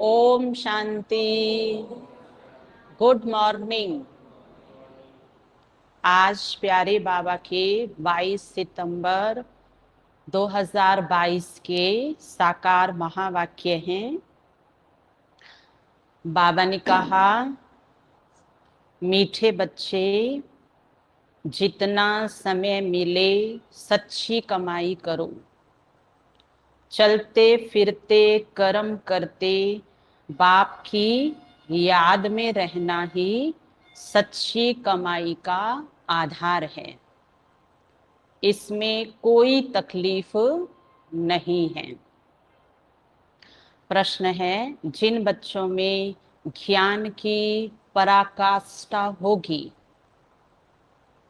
Om Shanti. Good morning. आज प्यारे बाबा के 22 सितंबर 2022 के साकार महावाक्य हैं। बाबा ने कहा, मीठे बच्चे, जितना समय मिले सच्ची कमाई करो। चलते फिरते कर्म करते बाप की याद में रहना ही सच्ची कमाई का आधार है। इसमें कोई तकलीफ नहीं है। प्रश्न है, जिन बच्चों में ज्ञान की पराकाष्ठा होगी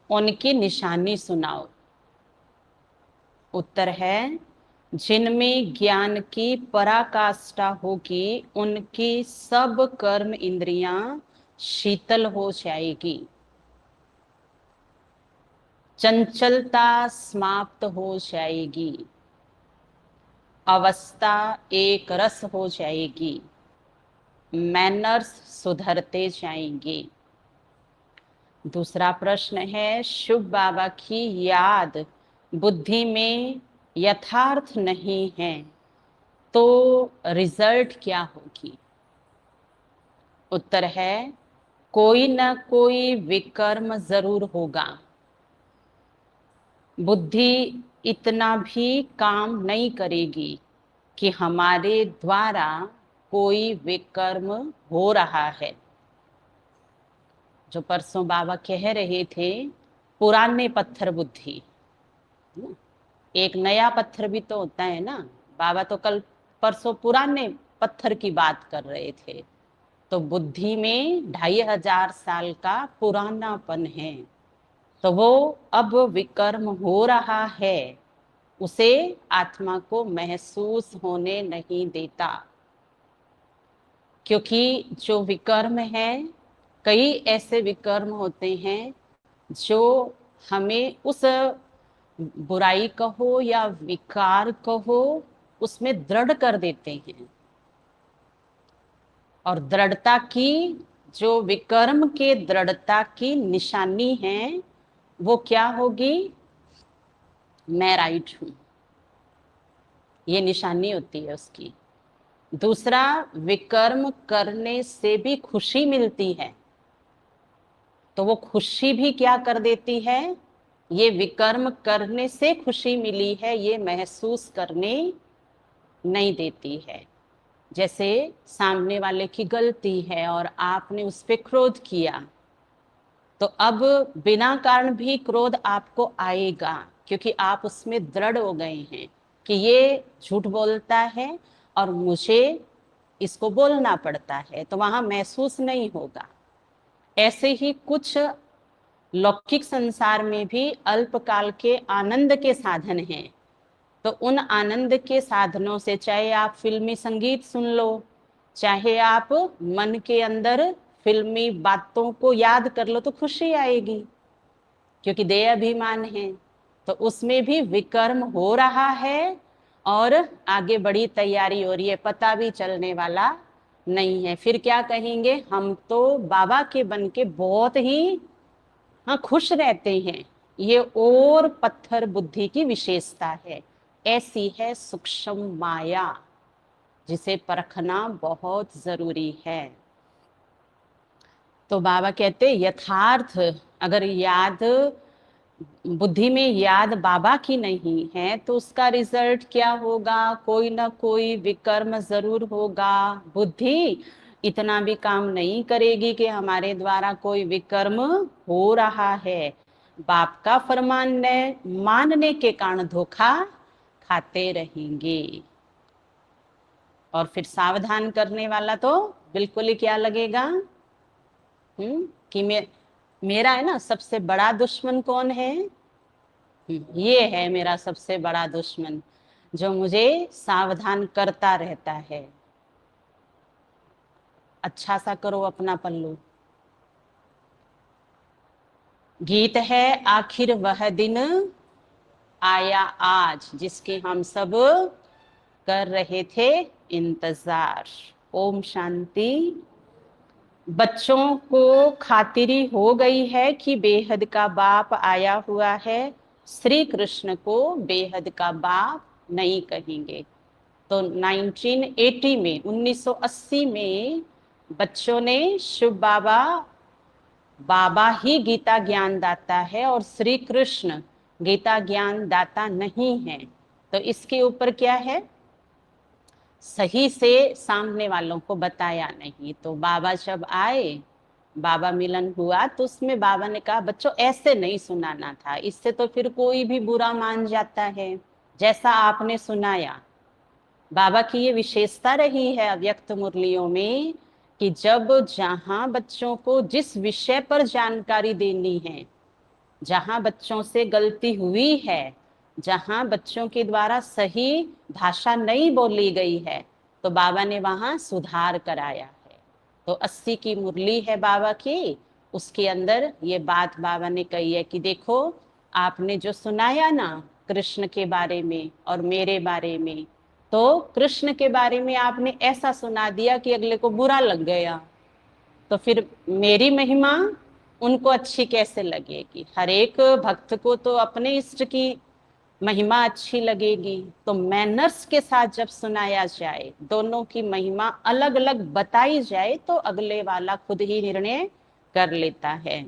उनकी निशानी सुनाओ। उत्तर है, जिनमें ज्ञान की पराकाष्ठा होगी उनकी सब कर्म इंद्रियां शीतल हो जाएगी, चंचलता समाप्त हो जाएगी, अवस्था एक रस हो जाएगी, मैनर्स सुधरते जाएंगे। दूसरा प्रश्न है, शुभ बाबा की याद बुद्धि में यथार्थ नहीं है तो रिजल्ट क्या होगी? उत्तर है, कोई न कोई विकर्म जरूर होगा। बुद्धि इतना भी काम नहीं करेगी कि हमारे द्वारा कोई विकर्म हो रहा है। जो परसों बाबा कह रहे थे, पुराने पत्थर बुद्धि, एक नया पत्थर भी तो होता है ना। बाबा तो कल परसों पुराने पत्थर की बात कर रहे थे। तो बुद्धि में 2500 साल का पुरानापन है, तो वो अब विकर्म हो रहा है, उसे आत्मा को महसूस होने नहीं देता। क्योंकि जो विकर्म है, कई ऐसे विकर्म होते हैं जो हमें उस बुराई कहो या विकार कहो, उसमें दृढ़ कर देते हैं। और दृढ़ता की, जो विकर्म के दृढ़ता की निशानी है, वो क्या होगी? मैं राइट हूं, ये निशानी होती है उसकी। दूसरा, विकर्म करने से भी खुशी मिलती है, तो वो खुशी भी क्या कर देती है? ये विकर्म करने से खुशी मिली है ये महसूस करने नहीं देती है। जैसे सामने वाले की गलती है और आपने उस पर क्रोध किया, तो अब बिना कारण भी क्रोध आपको आएगा, क्योंकि आप उसमें दृढ़ हो गए हैं कि ये झूठ बोलता है और मुझे इसको बोलना पड़ता है, तो वहां महसूस नहीं होगा। ऐसे ही कुछ लौकिक संसार में भी अल्पकाल के आनंद के साधन हैं। तो उन आनंद के साधनों से, चाहे आप फिल्मी संगीत सुन लो, चाहे आप मन के अंदर फिल्मी बातों को याद कर लो, तो खुशी आएगी, क्योंकि देह अभिमान है। तो उसमें भी विकर्म हो रहा है और आगे बड़ी तैयारी हो रही है, पता भी चलने वाला नहीं है। फिर क्या कहेंगे? हम तो बाबा के बन के बहुत ही खुश रहते हैं। ये और पत्थर बुद्धि की विशेषता है। ऐसी है सूक्ष्म माया, जिसे परखना बहुत जरूरी है। तो बाबा कहते, यथार्थ अगर याद बुद्धि में याद बाबा की नहीं है तो उसका रिजल्ट क्या होगा? कोई ना कोई विकर्म जरूर होगा। बुद्धि इतना भी काम नहीं करेगी कि हमारे द्वारा कोई विकर्म हो रहा है। बाप का फरमान मानने के कारण धोखा खाते रहेंगे। और फिर सावधान करने वाला तो बिल्कुल ही क्या लगेगा, कि मेरा है ना सबसे बड़ा दुश्मन कौन है? ये है मेरा सबसे बड़ा दुश्मन, जो मुझे सावधान करता रहता है। अच्छा सा करो अपना पल्लू। गीत है, आखिर वह दिन आया आज, जिसके हम सब कर रहे थे इंतजार। ओम शांति। बच्चों को खातिरी हो गई है कि बेहद का बाप आया हुआ है, श्री कृष्ण को बेहद का बाप नहीं कहेंगे। तो 1980 में 1980 में बच्चों ने शिव बाबा बाबा ही गीता ज्ञान दाता है और श्री कृष्ण गीता ज्ञान दाता नहीं है। तो इसके ऊपर क्या है, सही से सामने वालों को बताया नहीं। तो बाबा जब आए, बाबा मिलन हुआ, तो उसमें बाबा ने कहा बच्चों ऐसे नहीं सुनाना था, इससे तो फिर कोई भी बुरा मान जाता है, जैसा आपने सुनाया। बाबा की ये विशेषता रही है अव्यक्त मुरलियों में कि जब जहां बच्चों को जिस विषय पर जानकारी देनी है, जहां बच्चों से गलती हुई है, जहां बच्चों के द्वारा सही भाषा नहीं बोली गई है, तो बाबा ने वहां सुधार कराया है। तो 80 की मुरली है बाबा की, उसके अंदर ये बात बाबा ने कही है कि देखो आपने जो सुनाया ना कृष्ण के बारे में और मेरे बारे में, तो कृष्ण के बारे में आपने ऐसा सुना दिया कि अगले को बुरा लग गया, तो फिर मेरी महिमा उनको अच्छी कैसे लगेगी। हर एक भक्त को तो अपने इष्ट की महिमा अच्छी लगेगी। तो मैनर्स के साथ जब सुनाया जाए, दोनों की महिमा अलग अलग बताई जाए, तो अगले वाला खुद ही निर्णय कर लेता है।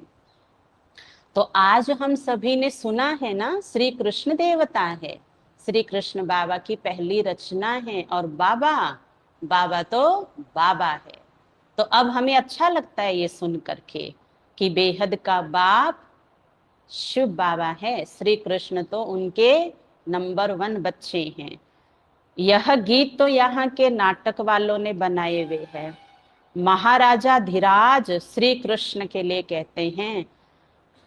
तो आज हम सभी ने सुना है ना, श्री कृष्ण देवता है, श्री कृष्ण बाबा की पहली रचना है, और बाबा बाबा तो बाबा है। तो अब हमें अच्छा लगता है ये सुन करके कि बेहद का बाप शिव बाबा है, श्री कृष्ण तो उनके नंबर 1 बच्चे हैं। यह गीत तो यहाँ के नाटक वालों ने बनाए हुए हैं। महाराजा धीराज श्री कृष्ण के लिए कहते हैं,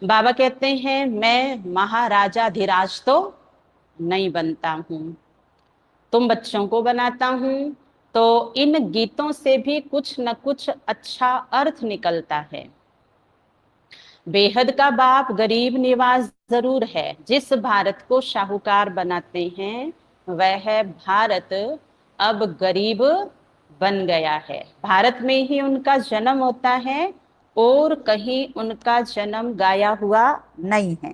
बाबा कहते हैं मैं महाराजा धीराज तो नहीं बनता हूँ, तुम बच्चों को बनाता हूँ। तो इन गीतों से भी कुछ न कुछ अच्छा अर्थ निकलता है। बेहद का बाप गरीब निवाज जरूर है, जिस भारत को शाहूकार बनाते हैं वह भारत अब गरीब बन गया है। भारत में ही उनका जन्म होता है और कहीं उनका जन्म गाया हुआ नहीं है।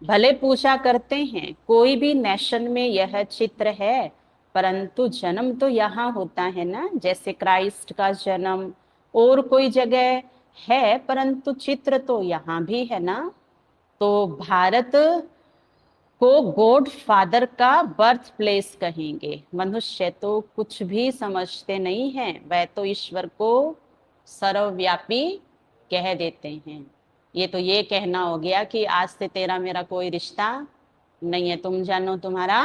भले पूजा करते हैं कोई भी नेशन में यह चित्र है, परंतु जन्म तो यहाँ होता है ना, जैसे क्राइस्ट का जन्म और कोई जगह है, परंतु चित्र तो यहाँ भी है ना। तो भारत को गॉड फादर का बर्थ प्लेस कहेंगे। मनुष्य तो कुछ भी समझते नहीं हैं, वह तो ईश्वर को सर्वव्यापी कह देते हैं। ये तो ये कहना हो गया कि आज से तेरा मेरा कोई रिश्ता नहीं है, तुम जानो तुम्हारा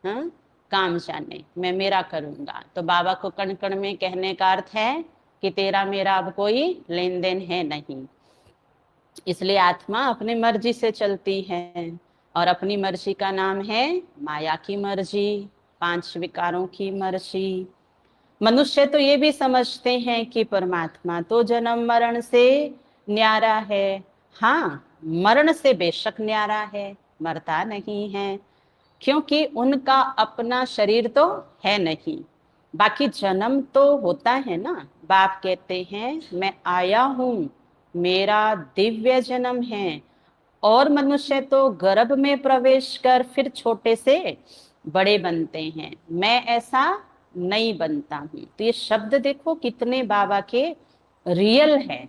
हाँ काम जाने, मैं मेरा करूंगा। तो बाबा को कण कण में कहने का अर्थ है कि तेरा मेरा अब कोई लेन देन है नहीं। इसलिए आत्मा अपनी मर्जी से चलती है, और अपनी मर्जी का नाम है माया की मर्जी, 5 विकारों की मर्जी। मनुष्य तो ये भी समझते हैं कि परमात्मा तो जन्म मरण से न्यारा है। हाँ, मरण से बेशक न्यारा है, मरता नहीं है, क्योंकि उनका अपना शरीर तो है नहीं। बाकी जन्म तो होता है ना। बाप कहते हैं मैं आया हूं, मेरा दिव्य जन्म है। और मनुष्य तो गर्भ में प्रवेश कर फिर छोटे से बड़े बनते हैं, मैं ऐसा नहीं बनता हूं। तो ये शब्द देखो कितने बाबा के रियल है।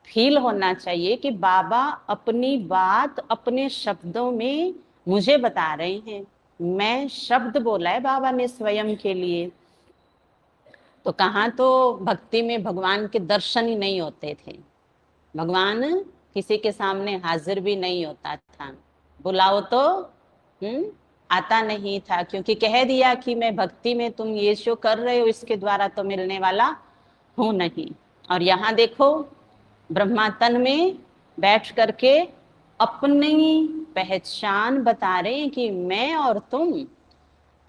फील होना चाहिए कि बाबा अपनी बात अपने शब्दों में मुझे बता रहे हैं। मैं शब्द बोला है बाबा ने स्वयं के लिए। तो कहाँ तो भक्ति में भगवान के दर्शन ही नहीं होते थे, भगवान किसी के सामने हाजिर भी नहीं होता था, बुलाओ तो आता नहीं था, क्योंकि कह दिया कि मैं भक्ति में तुम ये जो कर रहे हो इसके द्वारा तो मिलने वाला हूं नहीं। और यहाँ देखो ब्रह्मा तन में बैठ करके अपनी पहचान बता रहे हैं कि मैं और तुम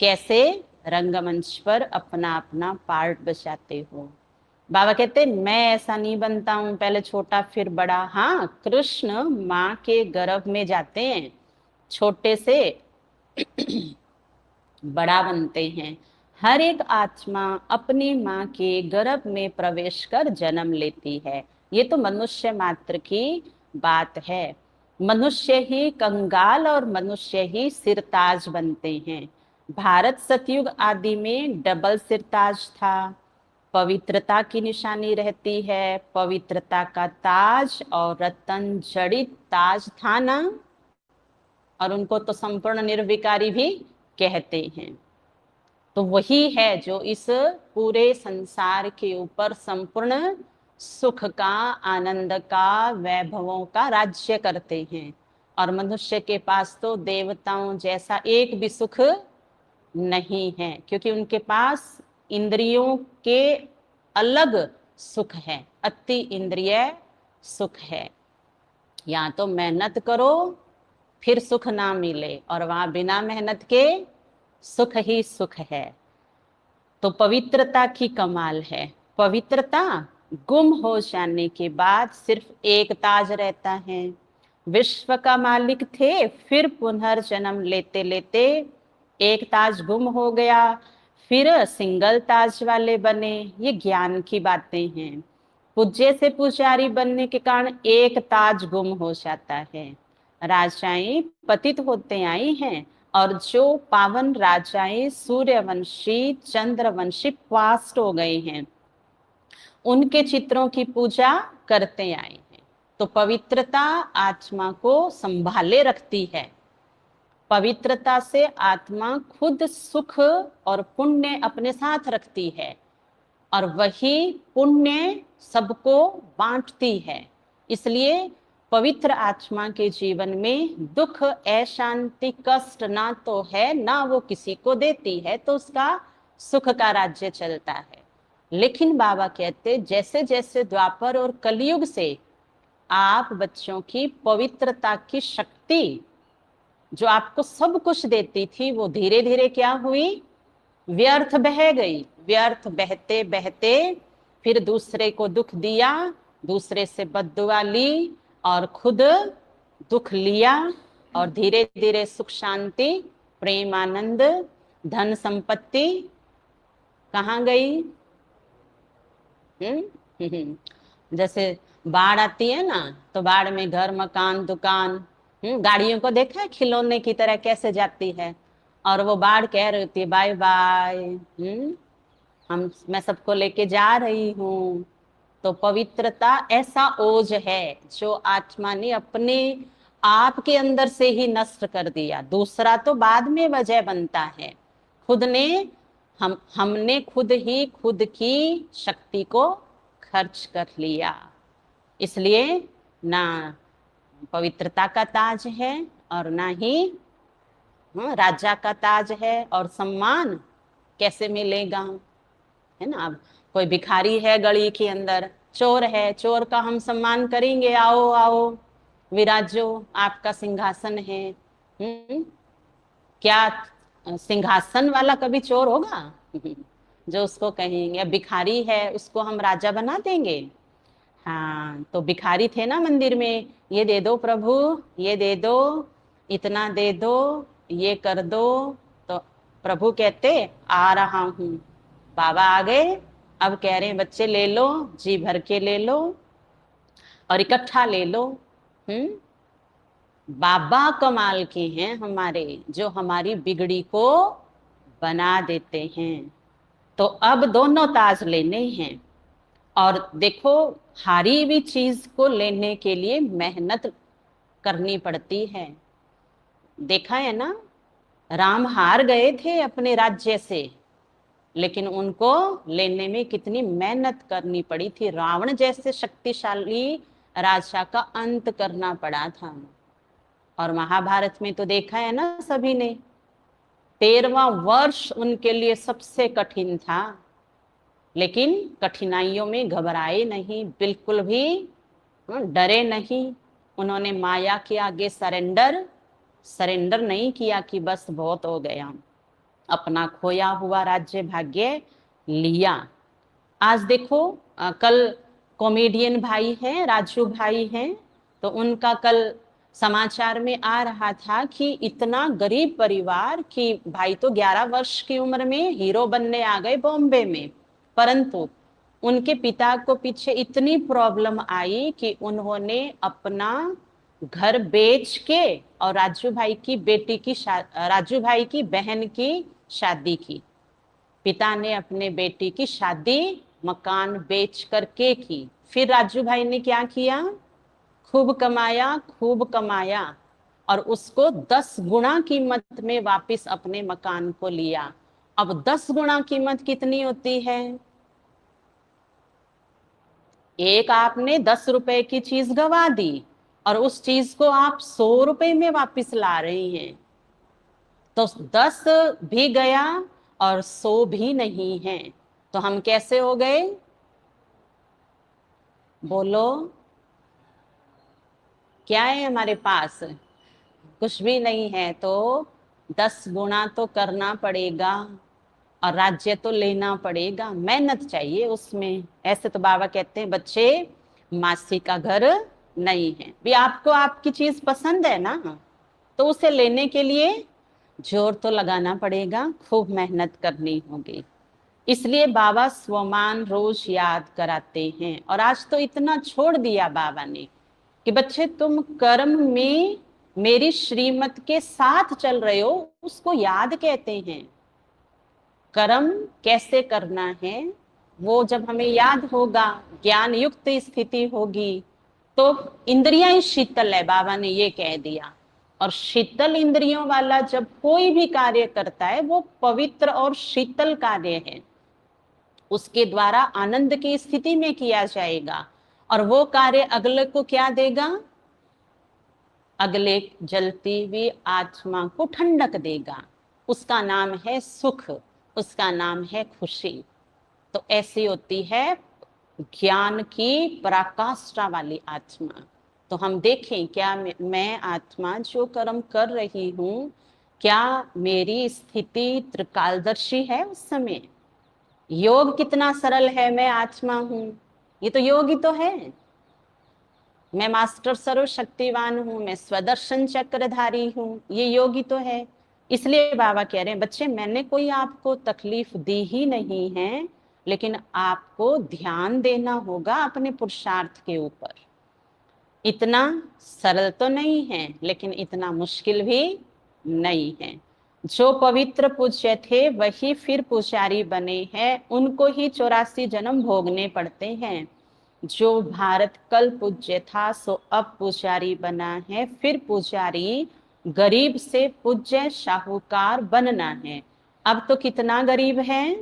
कैसे रंगमंच पर अपना अपना पार्ट बजाते हो। बाबा कहते मैं ऐसा नहीं बनता हूं, पहले छोटा फिर बड़ा। हाँ, कृष्ण माँ के गर्भ में जाते हैं, छोटे से बड़ा बनते हैं। हर एक आत्मा अपनी माँ के गर्भ में प्रवेश कर जन्म लेती है। ये तो मनुष्य मात्र की बात है। मनुष्य ही कंगाल और मनुष्य ही सिरताज बनते हैं। भारत सतयुग आदि में डबल सिरताज था। पवित्रता की निशानी रहती है, पवित्रता का ताज और रतन जड़ित ताज था ना। और उनको तो संपूर्ण निर्विकारी भी कहते हैं। तो वही है जो इस पूरे संसार के ऊपर संपूर्ण सुख का, आनंद का, वैभवों का राज्य करते हैं। और मनुष्य के पास तो देवताओं जैसा एक भी सुख नहीं है, क्योंकि उनके पास इंद्रियों के अलग सुख है, अति इंद्रिय सुख है। या तो मेहनत करो फिर सुख ना मिले, और वहां बिना मेहनत के सुख ही सुख है। तो पवित्रता की कमाल है। पवित्रता गुम हो जाने के बाद सिर्फ एक ताज रहता है। विश्व का मालिक थे, फिर पुनर्जन्म लेते लेते एक ताज गुम हो गया, फिर सिंगल ताज वाले बने। ये ज्ञान की बातें हैं। पूज्य से पुजारी बनने के कारण एक ताज गुम हो जाता है। राजाएं पतित होते आई हैं, और जो पावन राजाएं सूर्यवंशी, चंद्रवंशी पास्ट हो गए हैं, उनके चित्रों की पूजा करते आए हैं। तो पवित्रता आत्मा को संभाले रखती है। पवित्रता से आत्मा खुद सुख और पुण्य अपने साथ रखती है, और वही पुण्य सबको बांटती है। इसलिए पवित्र आत्मा के जीवन में दुख, अशांति, कष्ट ना तो है, ना वो किसी को देती है, तो उसका सुख का राज्य चलता है। लेकिन बाबा कहते जैसे जैसे द्वापर और कलयुग से आप बच्चों की पवित्रता की शक्ति जो आपको सब कुछ देती थी, वो धीरे धीरे क्या हुई, व्यर्थ बह गई। व्यर्थ बहते बहते फिर दूसरे को दुख दिया, दूसरे से बद्दुआ ली, और खुद दुख लिया, और धीरे धीरे सुख, शांति, प्रेम, आनंद, धन संपत्ति कहाँ गई? जैसे बाढ़ आती है ना, तो बाढ़ में घर, मकान, दुकान, गाड़ियों को देखा है खिलौने की तरह कैसे जाती है, और वो बाढ़ कह रही होती है बाय बाय, मैं सबको लेके जा रही हूँ। तो पवित्रता ऐसा ओज है जो आत्मा ने अपने आप के अंदर से ही नष्ट कर दिया। दूसरा तो बाद में वजह बनता है, खुद ने हमने खुद ही खुद की शक्ति को खर्च कर लिया। इसलिए ना पवित्रता का ताज है, और ना ही राजा का ताज है। और सम्मान कैसे मिलेगा, है ना? अब कोई भिखारी है गली के अंदर, चोर है, चोर का हम सम्मान करेंगे, आओ आओ विराजो, आपका सिंहासन है। क्या सिंहासन वाला कभी चोर होगा? जो उसको कहेंगे। अब भिखारी है, उसको हम राजा बना देंगे? हाँ, तो भिखारी थे ना मंदिर में, ये दे दो प्रभु, ये दे दो, इतना दे दो, ये कर दो। तो प्रभु कहते आ रहा हूं। बाबा आ गए, अब कह रहे हैं बच्चे ले लो, जी भर के ले लो, और इकट्ठा ले लो। बाबा कमाल के हैं हमारे, जो हमारी बिगड़ी को बना देते हैं। तो अब दोनों ताज लेने हैं। और देखो, हारी हुई चीज को लेने के लिए मेहनत करनी पड़ती है। देखा है ना, राम हार गए थे अपने राज्य से, लेकिन उनको लेने में कितनी मेहनत करनी पड़ी थी। रावण जैसे शक्तिशाली राजा का अंत करना पड़ा था। और महाभारत में तो देखा है ना सभी ने, 13वां वर्ष उनके लिए सबसे कठिन था, लेकिन कठिनाइयों में घबराए नहीं, बिल्कुल भी डरे नहीं। उन्होंने माया के आगे सरेंडर नहीं किया कि बस बहुत हो गया, अपना खोया हुआ राज्य भाग्य लिया। आज देखो, कल कॉमेडियन भाई हैं, राजू भाई हैं, तो उनका कल समाचार में आ रहा था कि इतना गरीब परिवार कि भाई तो 11 वर्ष की उम्र में हीरो बनने आ गए बॉम्बे में, परंतु उनके पिता को पीछे इतनी प्रॉब्लम आई कि उन्होंने अपना घर बेच के और राजू भाई की बहन की शादी की। पिता ने अपने बेटी की शादी मकान बेच करके की। फिर राजू भाई ने क्या किया, खूब कमाया, खूब कमाया और उसको 10 गुना कीमत में वापस अपने मकान को लिया। अब 10 गुना कीमत कितनी होती है? एक आपने 10 रुपए की चीज गवा दी और उस चीज को आप 100 रुपए में वापस ला रही हैं, तो 10 भी गया और 100 भी नहीं है। तो हम कैसे हो गए? बोलो, क्या है हमारे पास? कुछ भी नहीं है। तो 10 गुना तो करना पड़ेगा और राज्य तो लेना पड़ेगा, मेहनत चाहिए उसमें। ऐसे तो बाबा कहते हैं बच्चे मासी का घर नहीं है। भी आपको आपकी चीज पसंद है ना, तो उसे लेने के लिए जोर तो लगाना पड़ेगा, खूब मेहनत करनी होगी। इसलिए बाबा स्वमान रोज याद कराते हैं। और आज तो इतना छोड़ दिया बाबा ने कि बच्चे तुम कर्म में मेरी श्रीमत के साथ चल रहे हो, उसको याद कहते हैं। कर्म कैसे करना है वो जब हमें याद होगा, ज्ञान युक्त स्थिति होगी, तो इंद्रियां ही शीतल है, बाबा ने ये कह दिया। और शीतल इंद्रियों वाला जब कोई भी कार्य करता है वो पवित्र और शीतल कार्य है, उसके द्वारा आनंद की स्थिति में किया जाएगा। और वो कार्य अगले को क्या देगा? अगले जलती हुई आत्मा को ठंडक देगा। उसका नाम है सुख, उसका नाम है खुशी। तो ऐसी होती है ज्ञान की पराकाष्ठा वाली आत्मा। तो हम देखें क्या मैं आत्मा जो कर्म कर रही हूँ, क्या मेरी स्थिति त्रिकालदर्शी है उस समय? योग कितना सरल है, मैं आत्मा हूं, ये तो योग ही तो है। मैं मास्टर सर्वशक्तिवान हूं, मैं स्वदर्शन चक्रधारी हूं, ये योग ही तो है। इसलिए बाबा कह रहे हैं बच्चे मैंने कोई आपको तकलीफ दी ही नहीं है, लेकिन आपको ध्यान देना होगा अपने पुरुषार्थ के ऊपर। इतना सरल तो नहीं है लेकिन इतना मुश्किल भी नहीं है। जो पवित्र पूज्य थे वही फिर पुजारी बने हैं, उनको ही 84 जन्म भोगने पड़ते हैं। जो भारत कल पूज्य था सो अब पुजारी बना है, फिर पुजारी गरीब से पूज्य शाहूकार बनना है। अब तो कितना गरीब है,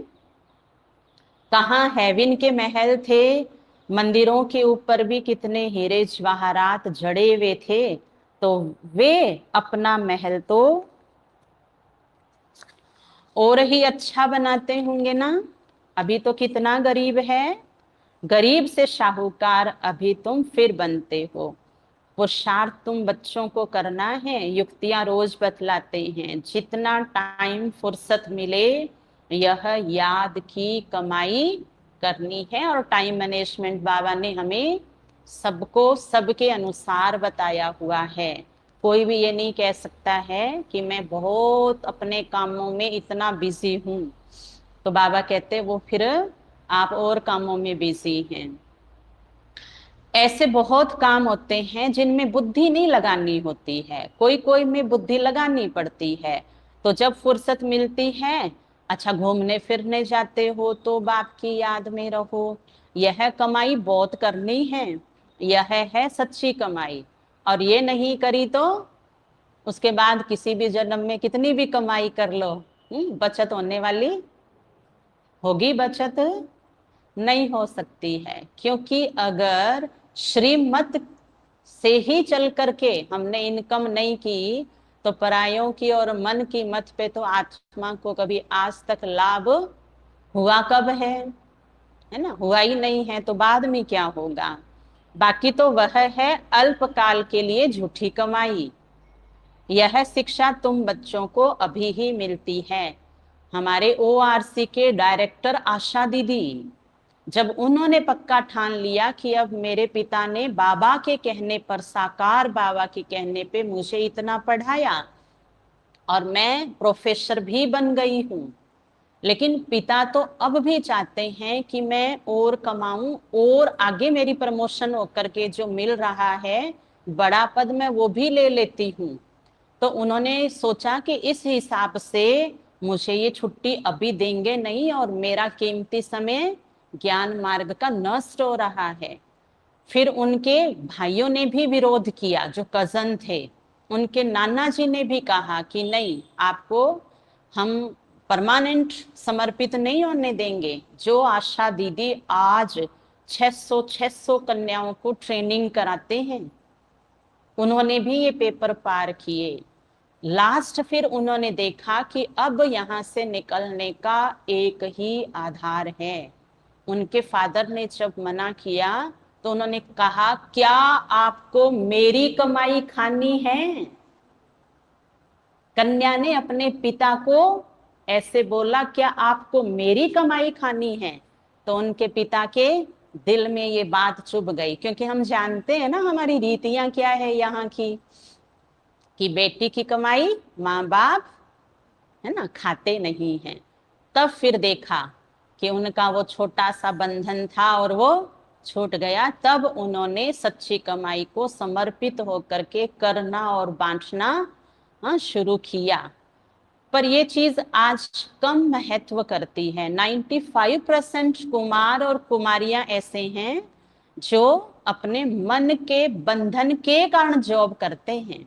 कहाँ हेवन के महल थे, मंदिरों के ऊपर भी कितने हीरे जवाहरात जड़े हुए थे, तो वे अपना महल तो और ही अच्छा बनाते होंगे ना। अभी तो कितना गरीब है, गरीब से शाहूकार अभी तुम फिर बनते हो। पुरुषार्थ तुम बच्चों को करना है, युक्तियां रोज बतलाते हैं, जितना टाइम फुर्सत मिले यह याद की कमाई करनी है। और टाइम मैनेजमेंट बाबा ने हमें सबको सबके अनुसार बताया हुआ है। कोई भी ये नहीं कह सकता है कि मैं बहुत अपने कामों में इतना बिजी हूं, तो बाबा कहते वो फिर आप और कामों में बिजी हैं। ऐसे बहुत काम होते हैं जिनमें बुद्धि नहीं लगानी होती है, कोई कोई में बुद्धि लगानी पड़ती है। तो जब फुर्सत मिलती है, अच्छा घूमने फिरने जाते हो तो बाप की याद में रहो, यह कमाई बहुत करनी है, यह है सच्ची कमाई। और ये नहीं करी तो उसके बाद किसी भी जन्म में कितनी भी कमाई कर लो, बचत होने वाली होगी? बचत नहीं हो सकती है। क्योंकि अगर श्रीमत से ही चल करके हमने इनकम नहीं की, तो परायों की और मन की मत पे तो आत्मा को कभी आज तक लाभ हुआ कब है ना? हुआ ही नहीं है, तो बाद में क्या होगा? बाकी तो वह है अल्पकाल के लिए झूठी कमाई। यह शिक्षा तुम बच्चों को अभी ही मिलती है। हमारे ORC के डायरेक्टर आशा दीदी जब उन्होंने पक्का ठान लिया कि अब मेरे पिता ने बाबा के कहने पर, साकार बाबा के कहने पे मुझे इतना पढ़ाया और मैं प्रोफेसर भी बन गई हूँ, लेकिन पिता तो अब भी चाहते हैं कि मैं और कमाऊं और आगे मेरी प्रमोशन होकर के जो मिल रहा है बड़ा पद, मैं वो भी ले लेती हूँ। तो उन्होंने सोचा कि इस हिसाब से मुझे ये छुट्टी अभी देंगे नहीं और मेरा कीमती समय ज्ञान मार्ग का नष्ट हो रहा है। फिर उनके भाइयों ने भी विरोध किया, जो कजन थे। उनके नाना जी ने भी कहा कि नहीं, आपको हम परमानेंट समर्पित नहीं होने देंगे। जो आशा दीदी आज 600 कन्याओं को ट्रेनिंग कराते हैं, उन्होंने भी ये पेपर पार किए। लास्ट फिर उन्होंने देखा कि अब यहाँ से निकलने का एक ही आधार है। उनके फादर ने जब मना किया तो उन्होंने कहा, क्या आपको मेरी कमाई खानी है? कन्या ने अपने पिता को ऐसे बोला, क्या आपको मेरी कमाई खानी है? तो उनके पिता के दिल में ये बात चुभ गई, क्योंकि हम जानते हैं ना हमारी रीतियां क्या है यहाँ की, कि बेटी की कमाई माँ बाप, है ना, खाते नहीं हैं। तब फिर देखा कि उनका वो छोटा सा बंधन था और वो छूट गया। तब उन्होंने सच्ची कमाई को समर्पित होकर के करना और बांटना शुरू किया। पर ये चीज आज कम महत्व करती है। 95% कुमार और कुमारियां ऐसे हैं जो अपने मन के बंधन के कारण जॉब करते हैं,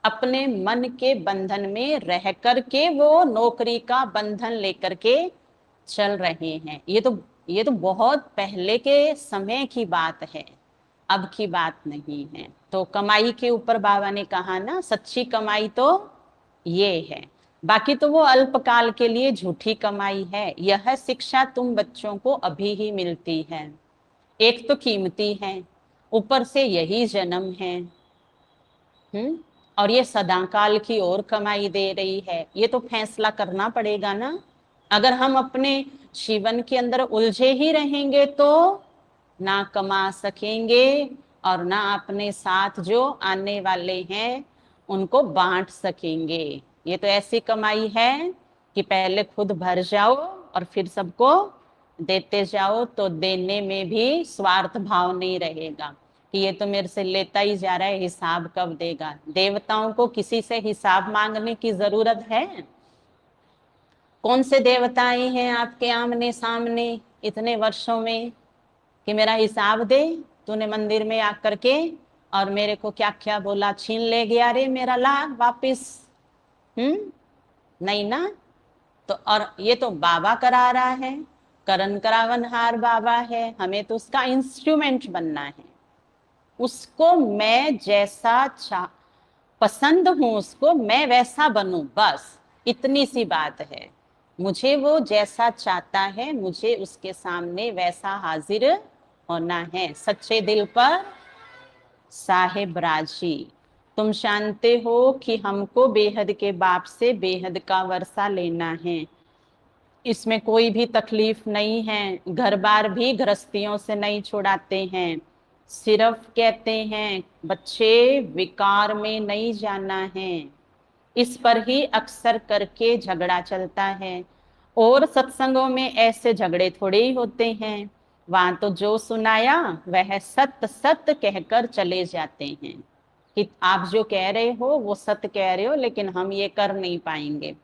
अपने मन के बंधन में रह करके वो नौकरी का बंधन लेकर के चल रहे हैं। ये तो बहुत पहले के समय की बात है, अब की बात नहीं है। तो कमाई के ऊपर बाबा ने कहा ना, सच्ची कमाई तो ये है, बाकी तो वो अल्पकाल के लिए झूठी कमाई है। यह शिक्षा तुम बच्चों को अभी ही मिलती है, एक तो कीमती है, ऊपर से यही जन्म है। और ये सदाकाल की ओर कमाई दे रही है। ये तो फैसला करना पड़ेगा ना। अगर हम अपने जीवन के अंदर उलझे ही रहेंगे तो ना कमा सकेंगे और ना अपने साथ जो आने वाले हैं उनको बांट सकेंगे। ये तो ऐसी कमाई है कि पहले खुद भर जाओ और फिर सबको देते जाओ, तो देने में भी स्वार्थ भाव नहीं रहेगा कि ये तो मेरे से लेता ही जा रहा है, हिसाब कब देगा। देवताओं को किसी से हिसाब मांगने की जरूरत है? कौन से देवता आए हैं आपके आमने सामने इतने वर्षों में कि मेरा हिसाब दे? तूने मंदिर में आकर के और मेरे को क्या क्या बोला, छीन ले गया रे मेरा लाभ वापिस। नहीं ना। तो और ये तो बाबा करा रहा है, करण करावनहार बाबा है, हमें तो उसका इंस्ट्रूमेंट बनना है। उसको मैं जैसा पसंद हूं, उसको मैं वैसा बनूं, बस इतनी सी बात है। मुझे वो जैसा चाहता है, मुझे उसके सामने वैसा हाजिर होना है। सच्चे दिल पर साहेब राजी। तुम जानते हो कि हमको बेहद के बाप से बेहद का वर्षा लेना है, इसमें कोई भी तकलीफ नहीं है। घर बार भी गृहस्थियों से नहीं छुड़ाते हैं, सिर्फ कहते हैं बच्चे विकार में नहीं जाना है। इस पर ही अक्सर करके झगड़ा चलता है। और सत्संगों में ऐसे झगड़े थोड़े ही होते हैं, वहां तो जो सुनाया वह सत्य सत्य कहकर चले जाते हैं कि आप जो कह रहे हो वो सत्य कह रहे हो, लेकिन हम ये कर नहीं पाएंगे।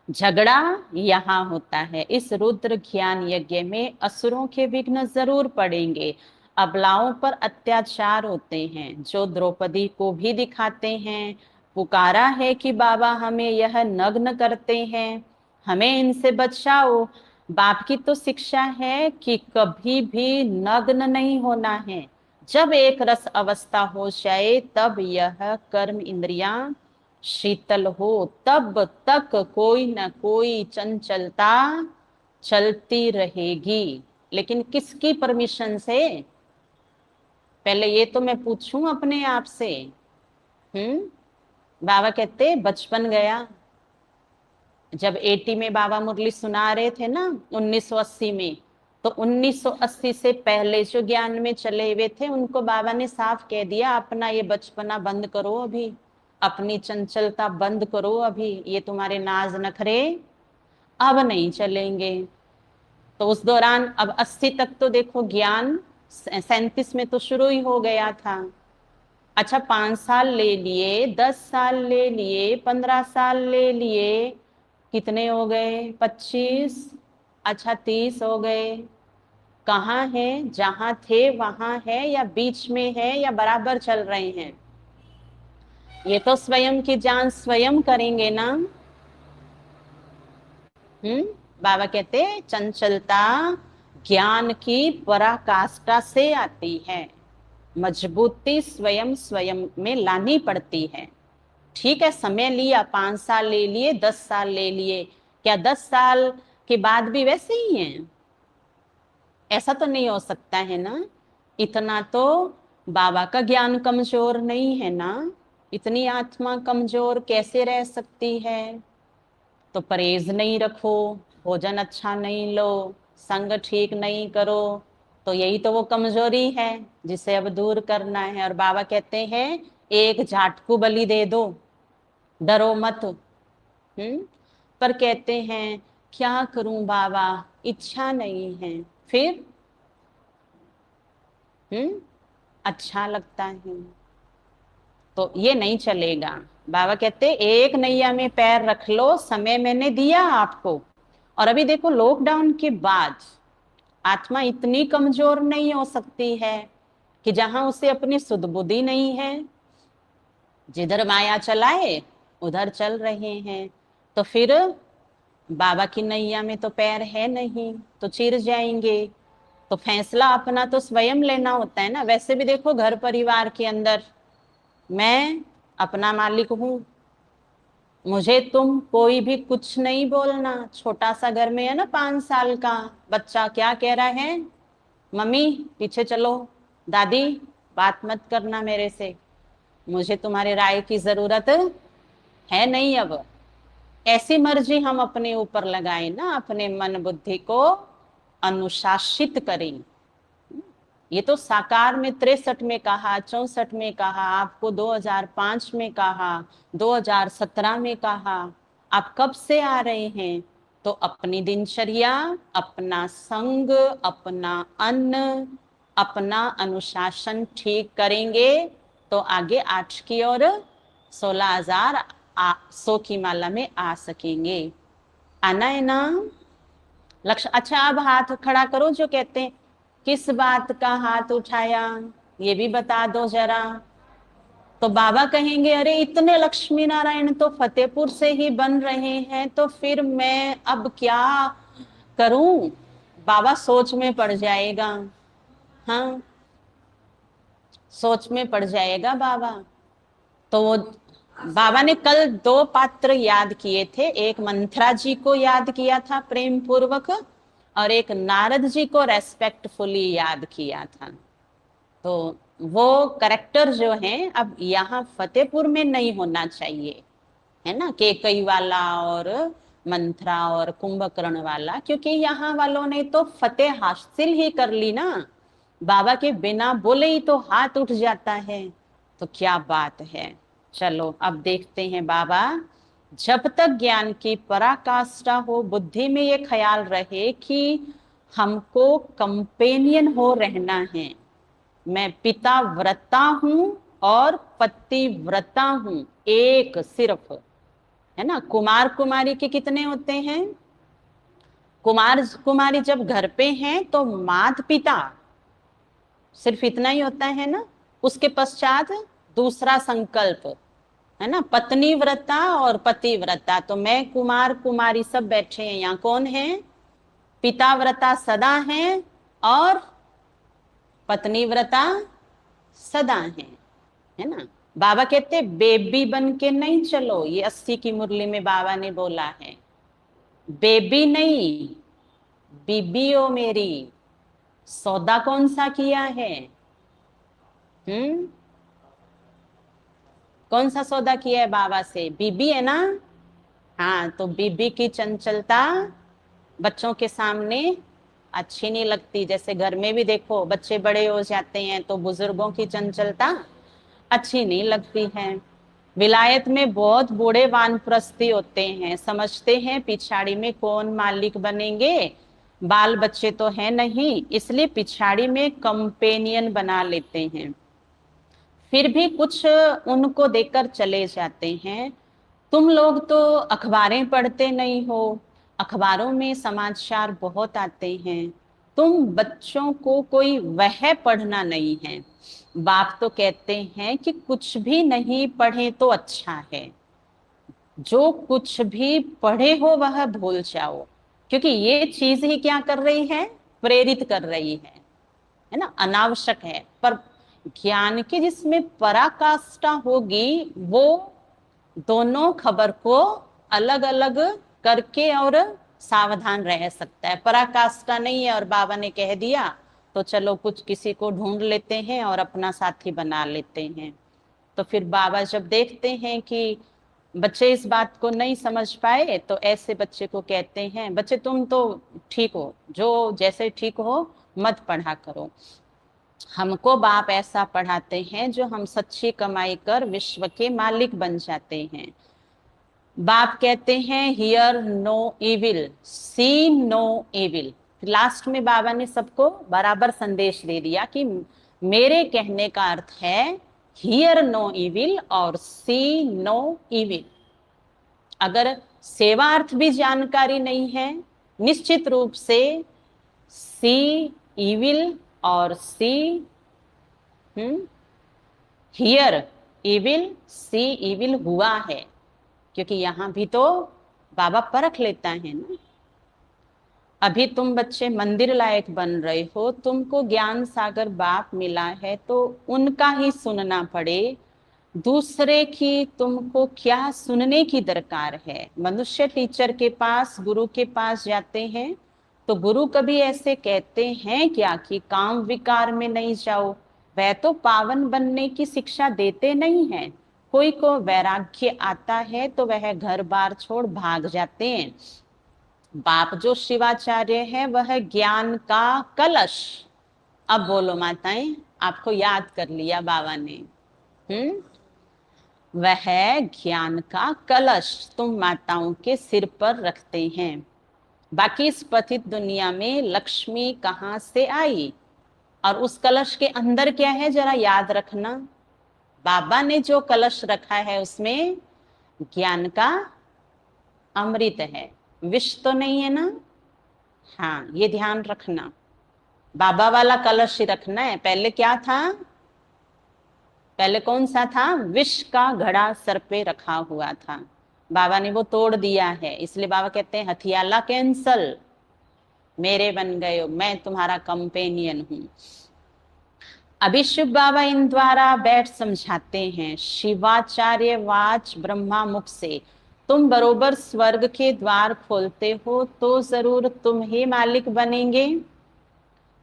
झगड़ा यहाँ होता है। इस रुद्र ज्ञान यज्ञ में असुरों के विघ्न जरूर पड़ेंगे। अबलाओं पर अत्याचार होते हैं, जो द्रौपदी को भी दिखाते हैं। पुकारा है कि बाबा हमें यह नग्न करते हैं, हमें इनसे बचाओ। बाप की तो शिक्षा है कि कभी भी नग्न नहीं होना है। जब एक रस अवस्था हो जाए तब यह कर्म इंद्रियां शीतल हो, तब तक कोई न कोई चंचलता चलती रहेगी। लेकिन किसकी परमिशन से? पहले ये तो मैं पूछूं अपने आप से। बाबा कहते बचपन गया, जब 80 में बाबा मुरली सुना रहे थे ना, 1980 में, तो 1980 से पहले जो ज्ञान में चले हुए थे उनको बाबा ने साफ कह दिया, अपना ये बचपना बंद करो, अभी अपनी चंचलता बंद करो, अभी ये तुम्हारे नाज नखरे अब नहीं चलेंगे। तो उस दौरान अब 80 तक तो देखो ज्ञान, 37 में तो शुरू ही हो गया था। अच्छा 5 साल ले लिए, 10 साल ले लिए, 15 साल ले लिए, कितने हो गए? 25, अच्छा 30 हो गए। कहाँ है? जहां थे वहां है या बीच में है या बराबर चल रहे हैं? ये तो स्वयं की जांच स्वयं करेंगे ना। बाबा कहते चंचलता ज्ञान की पराकाष्ठा से आती है, मजबूती स्वयं स्वयं में लानी पड़ती है। ठीक है, समय लिया, 5 साल ले लिए, 10 साल ले लिए, क्या 10 साल के बाद भी वैसे ही हैं? ऐसा तो नहीं हो सकता है ना। इतना तो बाबा का ज्ञान कमजोर नहीं है ना, इतनी आत्मा कमजोर कैसे रह सकती है? तो परहेज नहीं रखो, भोजन अच्छा नहीं लो, संग ठीक नहीं करो, तो यही तो वो कमजोरी है जिसे अब दूर करना है। और बाबा कहते हैं एक झाटकू बलि दे दो, डरो मत। पर कहते हैं क्या करूं बाबा, इच्छा नहीं है। फिर अच्छा लगता है तो ये नहीं चलेगा। बाबा कहते एक नैया में पैर रख लो, समय मैंने दिया आपको। और अभी देखो लॉकडाउन के बाद आत्मा इतनी कमजोर नहीं हो सकती है कि जहां उसे अपनी सुध बुद्धि नहीं है, जिधर माया चलाए उधर चल रहे हैं। तो फिर बाबा की नैया में तो पैर है नहीं, तो चिर जाएंगे। तो फैसला अपना तो स्वयं लेना होता है ना। वैसे भी देखो घर परिवार के अंदर मैं अपना मालिक हूं, मुझे तुम कोई भी कुछ नहीं बोलना। छोटा सा घर में है ना, 5 साल का बच्चा क्या कह रहा है, मम्मी पीछे चलो, दादी बात मत करना मेरे से, मुझे तुम्हारे राय की जरूरत है नहीं अब। ऐसी मर्जी हम अपने ऊपर लगाए ना, अपने मन बुद्धि को अनुशासित करें। ये तो साकार में 63 में कहा, 64 में कहा, आपको 2005 में कहा, 2017 में कहा। आप कब से आ रहे हैं? तो अपनी दिनचर्या, अपना संग, अपना अन्न, अपना अनुशासन ठीक करेंगे तो आगे 8 की और 16,000 100 की माला में आ सकेंगे। आना है ना लक्ष्य? अच्छा अब हाथ खड़ा करो जो कहते हैं किस बात का हाथ उठाया, ये भी बता दो जरा। तो बाबा कहेंगे अरे इतने लक्ष्मी नारायण तो फतेहपुर से ही बन रहे हैं, तो फिर मैं अब क्या करूं? बाबा सोच में पड़ जाएगा। हाँ, सोच में पड़ जाएगा बाबा। तो वो बाबा ने कल 2 पात्र याद किए थे, एक मंथरा जी को याद किया था प्रेम पूर्वक, और एक नारद जी को रेस्पेक्टफुली याद किया था। तो वो करेक्टर जो है अब यहाँ फतेहपुर में नहीं होना चाहिए, है ना, केकई वाला और मंथरा और कुंभकर्ण वाला, क्योंकि यहाँ वालों ने तो फतेह हासिल ही कर ली ना। बाबा के बिना बोले ही तो हाथ उठ जाता है, तो क्या बात है। चलो अब देखते हैं बाबा, जब तक ज्ञान की पराकाष्ठा हो, बुद्धि में ये ख्याल रहे कि हमको कंपेनियन हो रहना है। मैं पिता व्रता हूं और पति व्रता हूं, एक सिर्फ, है ना। कुमार कुमारी के कितने होते हैं? कुमार कुमारी जब घर पे हैं तो माता पिता, सिर्फ इतना ही होता है ना। उसके पश्चात दूसरा संकल्प, है ना, पत्नी व्रता और पति व्रता। तो मैं कुमार कुमारी सब बैठे हैं यहाँ, कौन है? पिता व्रता सदा हैं और पत्नी व्रता सदा हैं, है ना। बाबा कहते बेबी बन के नहीं चलो, ये 80 की मुरली में बाबा ने बोला है। बेबी नहीं, बीबी ओ मेरी। सौदा कौन सा किया है? हम्म, कौन सा सौदा किया है बाबा से? बीबी है ना। हाँ, तो बीबी की चंचलता बच्चों के सामने अच्छी नहीं लगती। जैसे घर में भी देखो, बच्चे बड़े हो जाते हैं तो बुजुर्गों की चंचलता अच्छी नहीं लगती है। विलायत में बहुत बूढ़े वानप्रस्थी होते हैं, समझते हैं पिछाड़ी में कौन मालिक बनेंगे, बाल बच्चे तो है नहीं, इसलिए पिछाड़ी में कंपेनियन बना लेते हैं। फिर भी कुछ उनको देकर चले जाते हैं। तुम लोग तो अखबारें पढ़ते नहीं हो, अखबारों में समाचार बहुत आते हैं, तुम बच्चों को कोई वह पढ़ना नहीं है। बाप तो कहते हैं कि कुछ भी नहीं पढ़े तो अच्छा है, जो कुछ भी पढ़े हो वह भूल जाओ, क्योंकि ये चीज ही क्या कर रही है, प्रेरित कर रही है ना, अनावश्यक है। पर ज्ञान की जिसमें पराकाष्ठा होगी वो दोनों खबर को अलग अलग करके और सावधान रह सकता है। पराकाष्ठा नहीं है और बाबा ने कह दिया तो चलो कुछ किसी को ढूंढ लेते हैं और अपना साथी बना लेते हैं। तो फिर बाबा जब देखते हैं कि बच्चे इस बात को नहीं समझ पाए तो ऐसे बच्चे को कहते हैं, बच्चे तुम तो ठीक हो, जो जैसे ठीक हो मत पढ़ा करो। हमको बाप ऐसा पढ़ाते हैं जो हम सच्ची कमाई कर विश्व के मालिक बन जाते हैं। बाप कहते हैं hear no evil, see no evil. Last में बाबा ने सबको बराबर संदेश दे दिया कि मेरे कहने का अर्थ है हियर नो इविल और सी नो इविल। अगर सेवार्थ भी जानकारी नहीं है, निश्चित रूप से सी इविल और see hear evil, see evil हुआ है, क्योंकि यहां भी तो बाबा परख लेता है ना। अभी तुम बच्चे मंदिर लायक बन रहे हो, तुमको ज्ञान सागर बाप मिला है तो उनका ही सुनना पड़े, दूसरे की तुमको क्या सुनने की दरकार है। मनुष्य टीचर के पास, गुरु के पास जाते हैं तो गुरु कभी ऐसे कहते हैं क्या कि काम विकार में नहीं जाओ, वह तो पावन बनने की शिक्षा देते नहीं है। कोई को वैराग्य आता है तो वह घर बार छोड़ भाग जाते हैं। बाप जो शिवाचार्य है वह ज्ञान का कलश, अब बोलो माताएं, आपको याद कर लिया बाबा ने। वह ज्ञान का कलश तुम माताओं के सिर पर रखते हैं। बाकी इस पतित दुनिया में लक्ष्मी कहाँ से आई और उस कलश के अंदर क्या है जरा याद रखना। बाबा ने जो कलश रखा है उसमें ज्ञान का अमृत है, विष तो नहीं है ना। हाँ, ये ध्यान रखना, बाबा वाला कलश ही रखना है। पहले क्या था, पहले कौन सा था, विष का घड़ा सर पे रखा हुआ था, बाबा ने वो तोड़ दिया है। इसलिए बाबा कहते हैं हथियाला कैंसल, मेरे बन गए हो, मैं तुम्हारा कंपेनियन हूं। अभी शिव बाबा इन द्वारा बैठ समझाते हैं, शिवाचार्य वाच ब्रह्मा मुख से, तुम बरोबर स्वर्ग के द्वार खोलते हो तो जरूर तुम ही मालिक बनेंगे।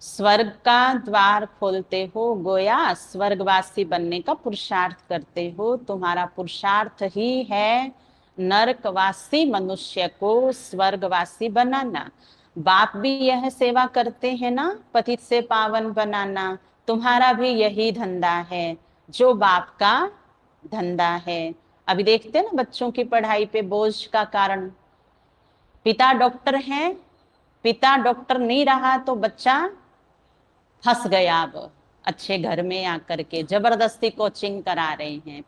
स्वर्ग का द्वार खोलते हो, गोया स्वर्गवासी बनने का पुरुषार्थ करते हो। तुम्हारा पुरुषार्थ ही है नरकवासी मनुष्य को स्वर्गवासी बनाना। बाप भी यह सेवा करते हैं ना, पतित से पावन बनाना। तुम्हारा भी यही धंधा है जो बाप का धंधा है। अभी देखते हैं ना बच्चों की पढ़ाई पे बोझ का कारण, पिता डॉक्टर है, पिता डॉक्टर नहीं रहा तो बच्चा फंस गया। अब अच्छे घर में आकर के जबरदस्ती कोचिंग करा रहे हैं।